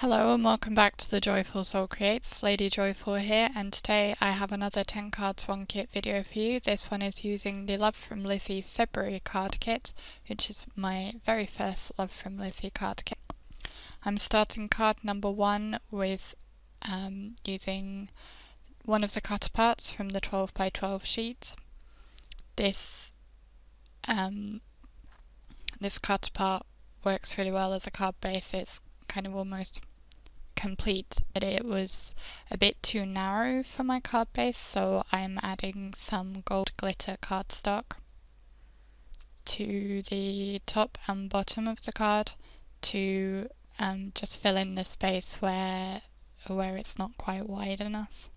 Hello and welcome back to the Joyful Soul Creates. Lady Joyful here, and today I have another 10 cards 1 kit video for you. This one is using the Love From Lizi February card kit, which is my very first Love From Lizi card kit. I'm starting card number 1 with using one of the cutter parts from the 12x12 sheet. This cutter part works really well as a card base. It's kind of almost complete, but it was a bit too narrow for my card base, so I'm adding some gold glitter cardstock to the top and bottom of the card to just fill in the space where it's not quite wide enough.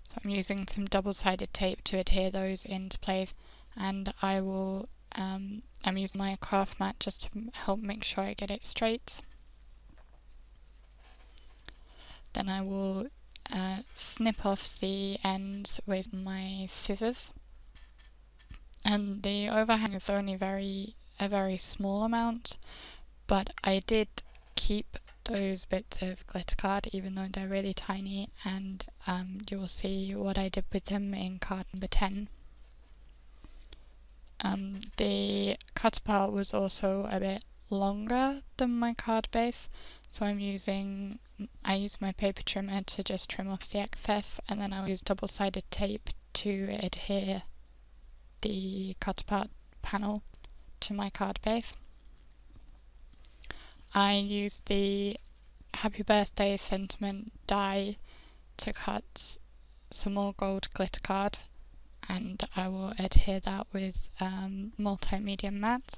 So I'm using some double-sided tape to adhere those into place, and I will I'm using my craft mat just to help make sure I get it straight. Then I will snip off the ends with my scissors, and the overhang is only a very small amount, but I did keep those bits of glitter card even though they're really tiny, and you will see what I did with them in card number 10. The cutter part was also a bit longer than my card base, so I use my paper trimmer to just trim off the excess, and then I'll use double-sided tape to adhere the cutter part panel to my card base. I used the Happy Birthday sentiment die to cut some more gold glitter card, and I will adhere that with multimedia matte.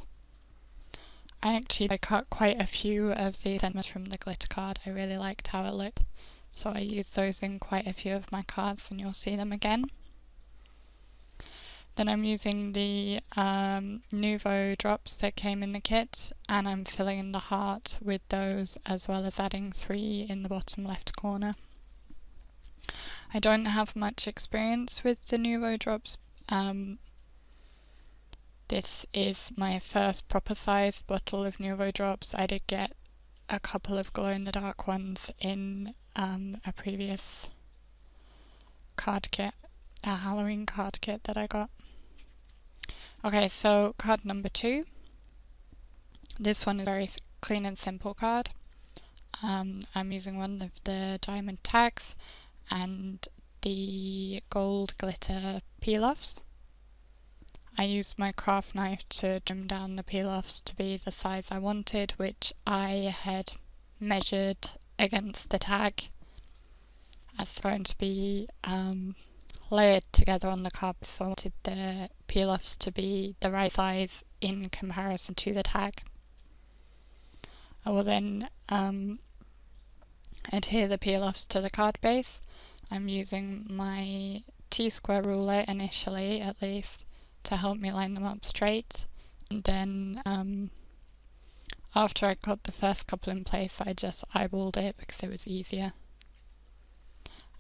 I cut quite a few of the sentiments from the glitter card. I really liked how it looked, so I used those in quite a few of my cards, and you'll see them again. Then I'm using the Nuvo drops that came in the kit, and I'm filling in the heart with those, as well as adding 3 in the bottom left corner. I don't have much experience with the Nuvo drops. This is my first proper sized bottle of Nuvo drops. I did get a couple of glow-in-the-dark ones in a previous card kit, a Halloween card kit that I got. Okay, so card number 2. This one is a very clean and simple card. I'm using one of the diamond tags and the gold glitter peel-offs. I used my craft knife to trim down the peel-offs to be the size I wanted, which I had measured against the tag as they're going to be layered together on the card, so I wanted the peel-offs to be the right size in comparison to the tag. I will then adhere the peel-offs to the card base. I'm using my T-square ruler initially, at least, to help me line them up straight, and then after I got the first couple in place, I just eyeballed it because it was easier.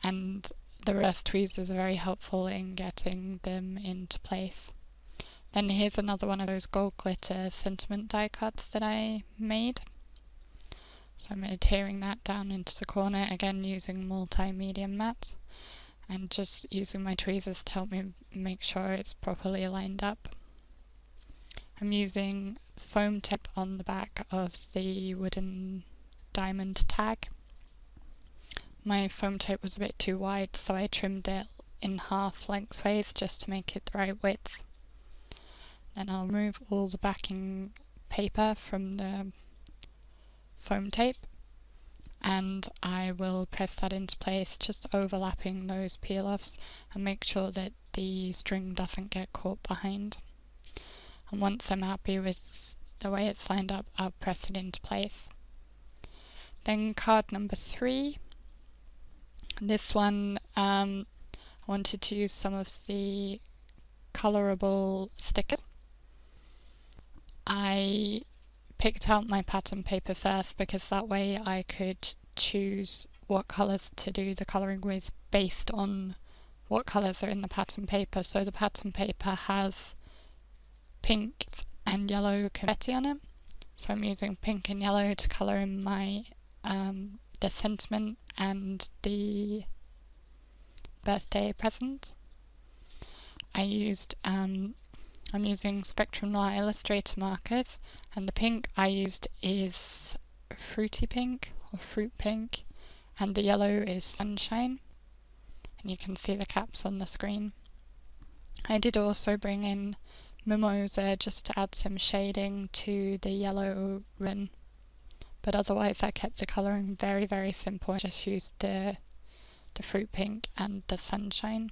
And the reverse tweezers are very helpful in getting them into place. Then here's another one of those gold glitter sentiment die cuts that I made. So I'm adhering that down into the corner, again using multimedia matte, and just using my tweezers to help me make sure it's properly lined up. I'm using foam tape on the back of the wooden diamond tag. My foam tape was a bit too wide, so I trimmed it in half lengthways just to make it the right width. Then I'll remove all the backing paper from the foam tape, and I will press that into place, just overlapping those peel-offs, and make sure that the string doesn't get caught behind. And once I'm happy with the way it's lined up, I'll press it into place. Then card number 3. This one, I wanted to use some of the colorable stickers. I picked out my pattern paper first because that way I could choose what colours to do the colouring with based on what colours are in the pattern paper. So the pattern paper has pink and yellow confetti on it, So I'm using pink and yellow to colour in my the sentiment and the birthday present. I'm using Spectrum Noir Illustrator markers, and the pink I used is fruity pink or fruit pink, and the yellow is sunshine, and you can see the caps on the screen. I did also bring in Mimosa just to add some shading to the yellow ribbon, but otherwise I kept the colouring very, very simple. I just used the fruit pink and the sunshine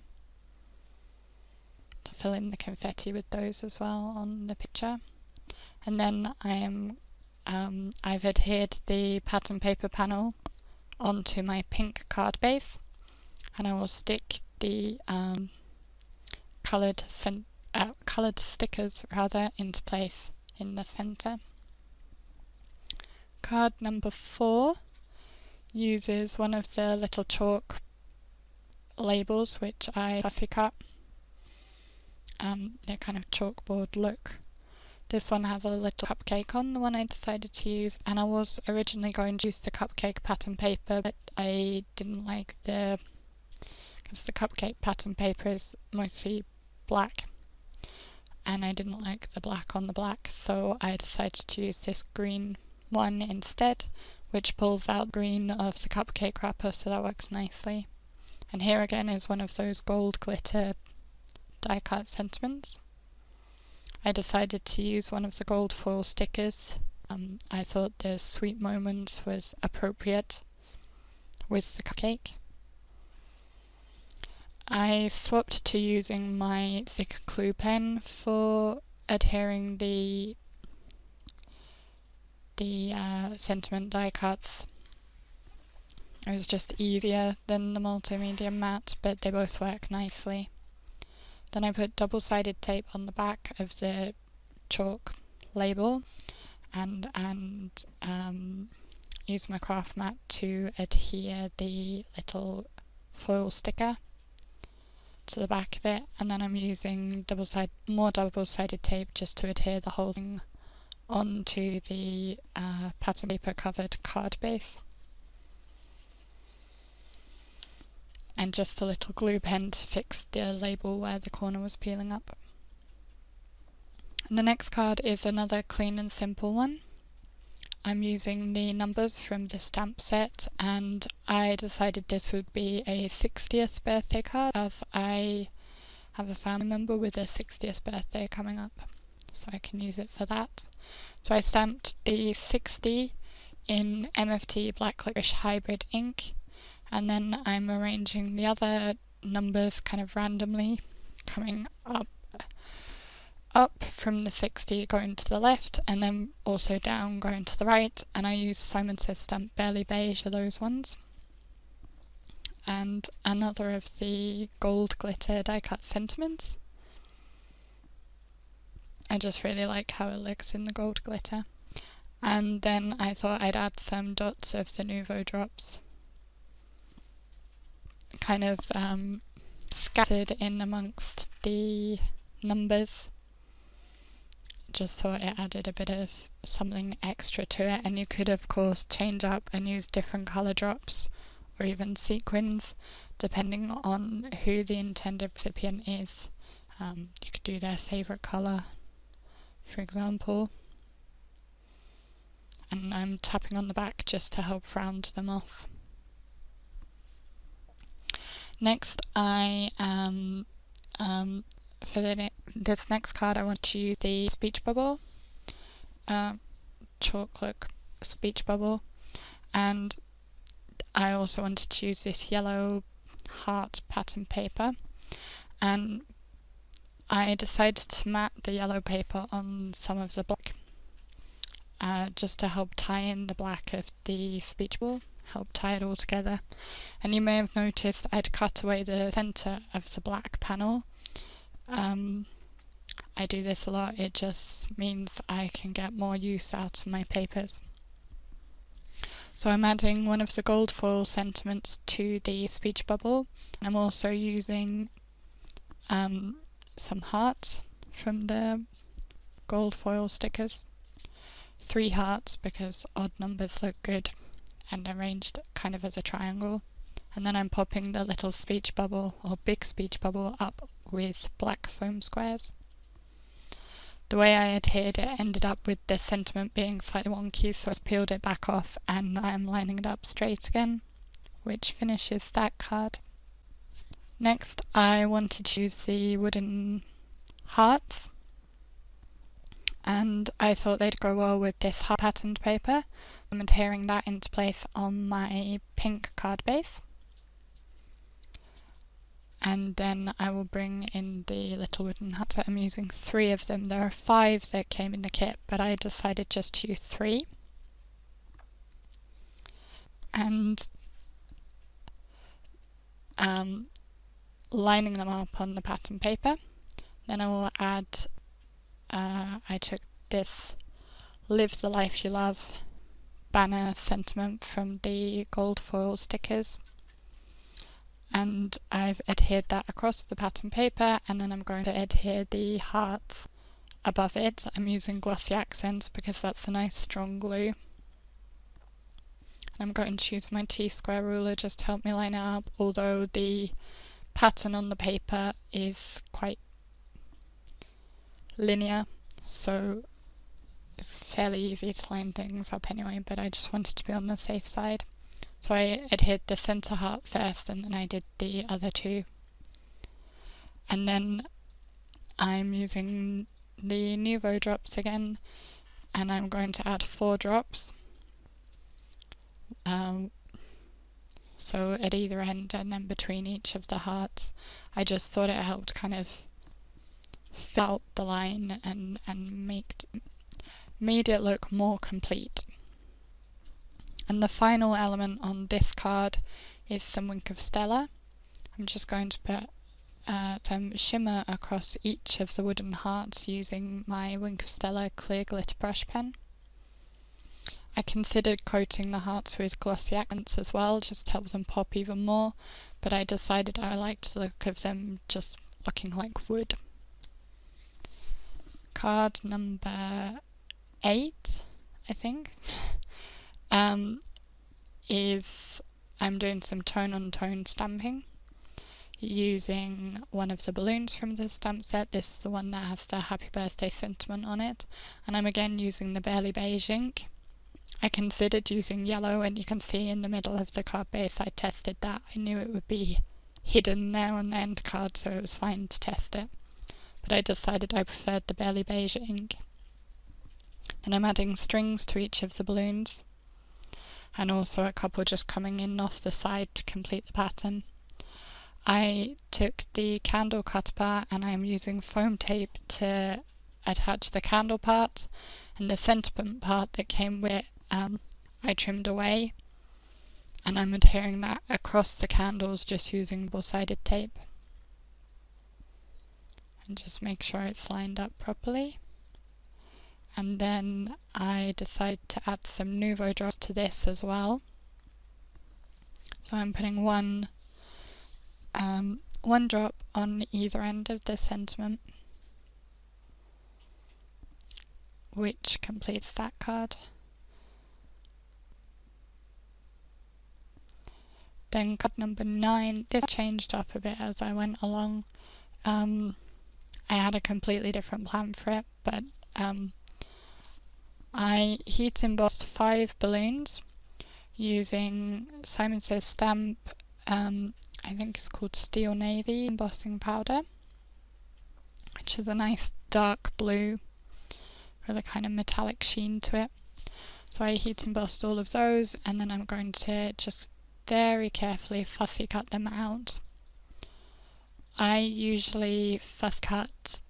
to fill in the confetti with those as well on the picture. And then I've adhered the pattern paper panel onto my pink card base, and I will stick the coloured stickers into place in the centre. Card number 4 uses one of the little chalk labels which I fussy cut. They're kind of chalkboard look. This one has a little cupcake on, the one I decided to use, and I was originally going to use the cupcake pattern paper, but I didn't like because the cupcake pattern paper is mostly black, and I didn't like the black on the black, so I decided to use this green one instead, which pulls out green of the cupcake wrapper, so that works nicely. And here again is one of those gold glitter die cut sentiments. I decided to use one of the gold foil stickers. I thought the Sweet Moments was appropriate with the cupcake. I swapped to using my thick glue pen for adhering the sentiment die cuts. It was just easier than the multimedia matte, but they both work nicely. Then I put double-sided tape on the back of the chalk label and use my craft mat to adhere the little foil sticker to the back of it, and then I'm using more double-sided tape just to adhere the whole thing onto the pattern paper covered card base. And just a little glue pen to fix the label where the corner was peeling up. And the next card is another clean and simple one. I'm using the numbers from the stamp set, and I decided this would be a 60th birthday card as I have a family member with a 60th birthday coming up, so I can use it for that. So I stamped the 60 in MFT Black Licorice Hybrid ink, and then I'm arranging the other numbers kind of randomly, coming up from the 60 going to the left, and then also down going to the right, and I use Simon Says Stamp Barely Beige for those ones. And another of the gold glitter die cut sentiments. I just really like how it looks in the gold glitter. And then I thought I'd add some dots of the Nuvo drops, kind of scattered in amongst the numbers. Just thought it added a bit of something extra to it, and you could of course change up and use different colour drops or even sequins depending on who the intended recipient is. You could do their favourite colour, for example, and I'm tapping on the back just to help round them off. Next, for this next card I want to use the speech bubble, chalk look speech bubble, and I also wanted to use this yellow heart pattern paper, and I decided to mat the yellow paper on some of the black, just to help tie in the black of the speech bubble, help tie it all together. And you may have noticed I'd cut away the centre of the black panel. I do this a lot, it just means I can get more use out of my papers. So I'm adding one of the gold foil sentiments to the speech bubble. I'm also using some hearts from the gold foil stickers 3 hearts because odd numbers look good and arranged kind of as a triangle. And then I'm popping the little speech bubble or big speech bubble up with black foam squares. The way I adhered it ended up with the sentiment being slightly wonky, so I peeled it back off and I'm lining it up straight again, which finishes that card. Next I wanted to use the wooden hearts, and I thought they'd go well with this heart patterned paper. I'm adhering that into place on my pink card base. And then I will bring in the little wooden hearts. I'm using 3 of them. There are 5 that came in the kit, but I decided just to use 3. And lining them up on the pattern paper. Then I will add, I took this Live the Life You Love banner sentiment from the gold foil stickers, and I've adhered that across the pattern paper, and then I'm going to adhere the hearts above it. I'm using glossy accents because that's a nice strong glue. I'm going to use my T-square ruler just to help me line it up, although the pattern on the paper is quite linear, so it's fairly easy to line things up anyway, but I just wanted to be on the safe side. So I adhered the centre heart first, and then I did the other 2. And then I'm using the Nuvo drops again, and I'm going to add 4 drops. So at either end and then between each of the hearts. I just thought it helped kind of fill out the line and made it look more complete. And the final element on this card is some Wink of Stella. I'm just going to put some shimmer across each of the wooden hearts using my Wink of Stella clear glitter brush pen. I considered coating the hearts with glossy accents as well, just to help them pop even more, but I decided I liked the look of them just looking like wood. Card number 8, I think, is I'm doing some tone-on-tone stamping using one of the balloons from the stamp set. This is the one that has the happy birthday sentiment on it, and I'm again using the Beige ink. I considered using yellow, and you can see in the middle of the card base I tested that. I knew it would be hidden there on the end card, so it was fine to test it, but I decided I preferred the Beige ink. Then I'm adding strings to each of the balloons, and also a couple just coming in off the side to complete the pattern. I took the candle cutter part and I'm using foam tape to attach the candle part, and the sentiment part that came with it I trimmed away, and I'm adhering that across the candles just using double-sided tape. And just make sure it's lined up properly. And then I decided to add some Nuvo drops to this as well. So I'm putting one drop on either end of the sentiment, which completes that card. Then card number 9, this changed up a bit as I went along. I had a completely different plan for it, but I heat embossed 5 balloons using Simon Says Stamp, I think it's called Steel Navy embossing powder, which is a nice dark blue with a kind of metallic sheen to it. So I heat embossed all of those, and then I'm going to just very carefully fussy cut them out. I usually fussy cut,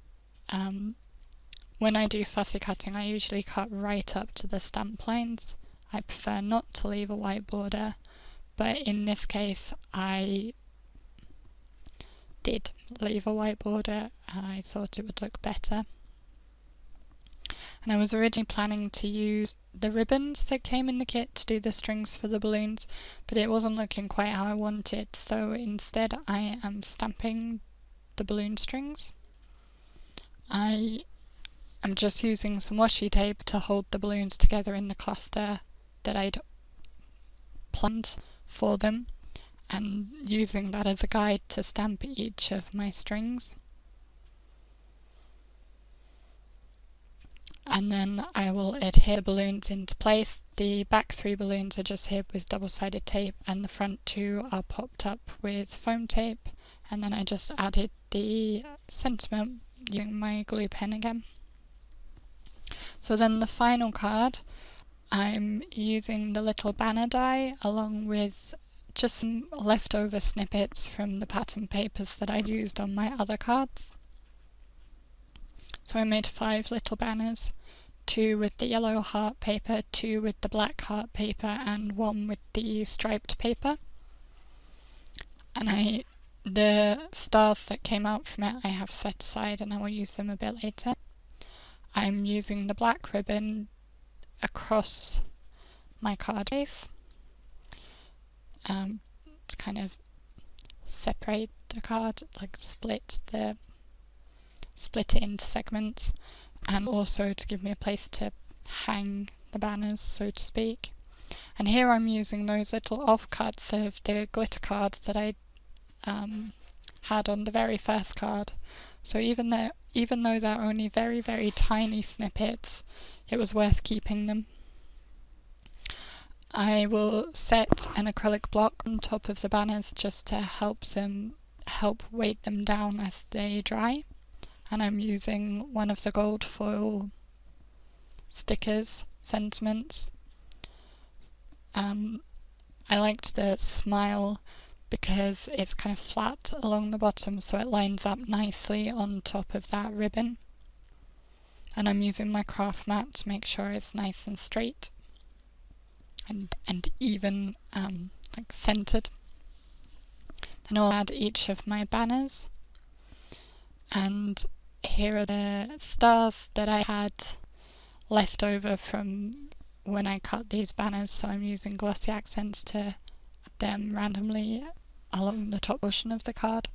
when I do fussy cutting I usually cut right up to the stamp lines. I prefer not to leave a white border, but in this case I did leave a white border. I thought it would look better. And I was originally planning to use the ribbons that came in the kit to do the strings for the balloons, but it wasn't looking quite how I wanted, so instead I am stamping the balloon strings. I I'm just using some washi tape to hold the balloons together in the cluster that I'd planned for them, and using that as a guide to stamp each of my strings. And then I will adhere the balloons into place. The back 3 balloons are just adhered with double-sided tape, and the front 2 are popped up with foam tape, and then I just added the sentiment using my glue pen again. So then the final card, I'm using the little banner die along with just some leftover snippets from the pattern papers that I'd used on my other cards. So I made 5 little banners, 2 with the yellow heart paper, 2 with the black heart paper, and 1 with the striped paper. And the stars that came out from it I have set aside, and I will use them a bit later. I'm using the black ribbon across my card base to kind of separate the card, like split it into segments, and also to give me a place to hang the banners, so to speak. And here I'm using those little offcuts of the glitter cards that I had on the very first card. So even though they're only very, very tiny snippets, it was worth keeping them. I will set an acrylic block on top of the banners just to help weight them down as they dry. And I'm using one of the gold foil stickers, sentiments. I liked the smile because it's kind of flat along the bottom, so it lines up nicely on top of that ribbon. And I'm using my craft mat to make sure it's nice and straight and even, like centered. Then I'll add each of my banners. And here are the stars that I had left over from when I cut these banners, so I'm using glossy accents to add them randomly along the top portion of the card.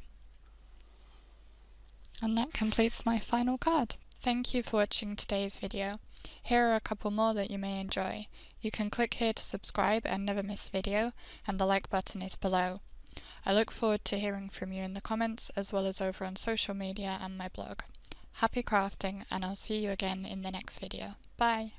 And that completes my final card. Thank you for watching today's video. Here are a couple more that you may enjoy. You can click here to subscribe and never miss a video, and the like button is below. I look forward to hearing from you in the comments, as well as over on social media and my blog. Happy crafting, and I'll see you again in the next video. Bye!